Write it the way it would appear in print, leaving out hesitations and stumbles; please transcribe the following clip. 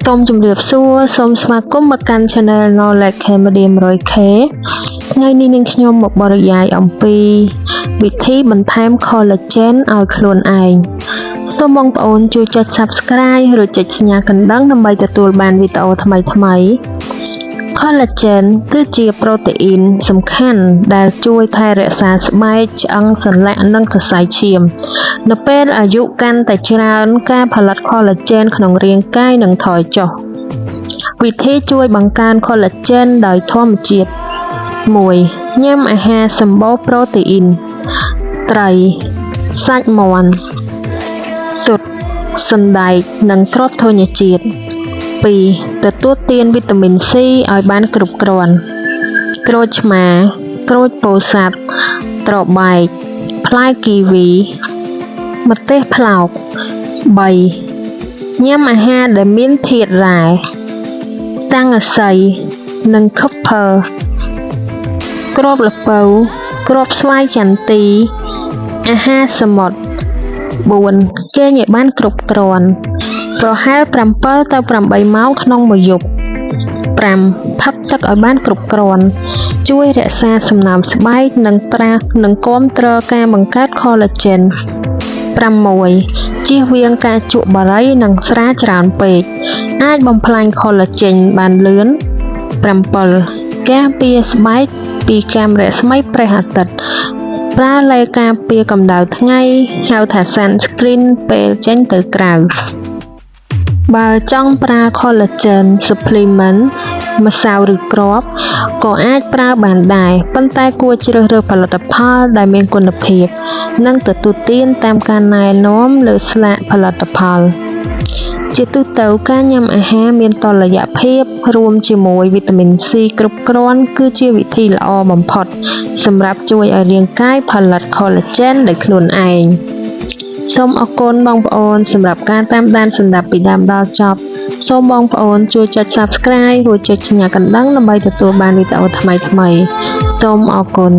សូមជម្រាបសួរសូមស្វាគមន៍មកកាន់ Channel Knowledge Media 100K ថ្ងៃនេះនឹងខ្ញុំមកបរិយាយអំពីវិធីបន្ថែម collagen ឲ្យខ្លួនឯងសូមបងប្អូនជួយចុច Subscribe ឬចុចសញ្ញាកណ្ដឹងដើម្បីទទួលបានវីដេអូថ្មីៗ Collagen គឺជាប្រូតេអ៊ីនសំខាន់ដែលជួយថែរក្សាស្បែកឆ្អឹងសន្លាក់និងសរសៃឈាមនៅពេលអាយុកាន់តែច្រើនការផលិត Collagen ក្នុងរាងកាយនឹងថយចុះវិធីជួយបង្កើន Collagen ដោយធម្មជាតិ 1. ញ៉ាំអាហារសម្បូរប្រូតេអ៊ីនត្រីសាច់មាន់ស៊ុតសណ្តែកនិងគ្រាប់ធញ្ញជាតិ 2. ទទួលទានវីតាមីន C ឲ្យបានគ្រប់គ្រាន់ក្រូចឆ្មាក្រូចពោធិ៍សាត់ត្របែកផ្លែគីវីម្ទេសប្លោក 3. ញ៉ាំអាហារដែលមានធាតុរ៉ែតាំងអស័យនិងខឹបភើគ្រាប់ល្ពៅគ្រាប់ស្វាយចន្ទីអាហារសមុទ្រ 4. គេងឲ្យបានគ្រប់គ្រាន់ប្រហែល 7 ទៅ 8 ម៉ោងក្នុងមួយយប់ 5. ផឹកទឹកឲ្យបានគ្រប់គ្រាន់ជួយរក្សាសំណើមស្បែកនិងគាំទ្រការបង្កើត Collagen 6. ជៀសវាងការជក់បារីនិងស្រាច្រើនពេកអាចបំផ្លាញ Collagen បានលឿន 7. ការពារស្បែកពីកាំរស្មីព្រះអាទិត្យប្រើឡេការពារកម្ដៅថ្ងៃហៅថា Sunscreen ពេលចេញទៅក្រៅបើចង់ប្រើ Collagen Supplement ម្សៅឬគ្រាប់ក៏អាចប្រើបានដែរប៉ុន្តែគួរជ្រើសរើសផលិតផលដែលមានគុណភាពនិងទទួលទានតាមការណែនាំលើស្លាកផលិតផលជាទូទៅការញ៉ាំអាហារមានតុល្យភាពរួមជាមួយវីតាមីន C គ្រប់គ្រាន់គឺជាវិធីល្អបំផុតសម្រាប់ជួយឲ្យរាងកាយផលិត Collagen ដោយខ្លួនឯងសូមអរគុណបងប្អូនសម្រាប់ការតាមដានស្ដាប់ពីដើមដល់ចប់សូមបងប្អូនជួយចុច Subscribe រួចចុចសញ្ញាកណ្ដឹងដើម្បីទទួលបានវីដេអូថ្មីៗសូមអរគុណ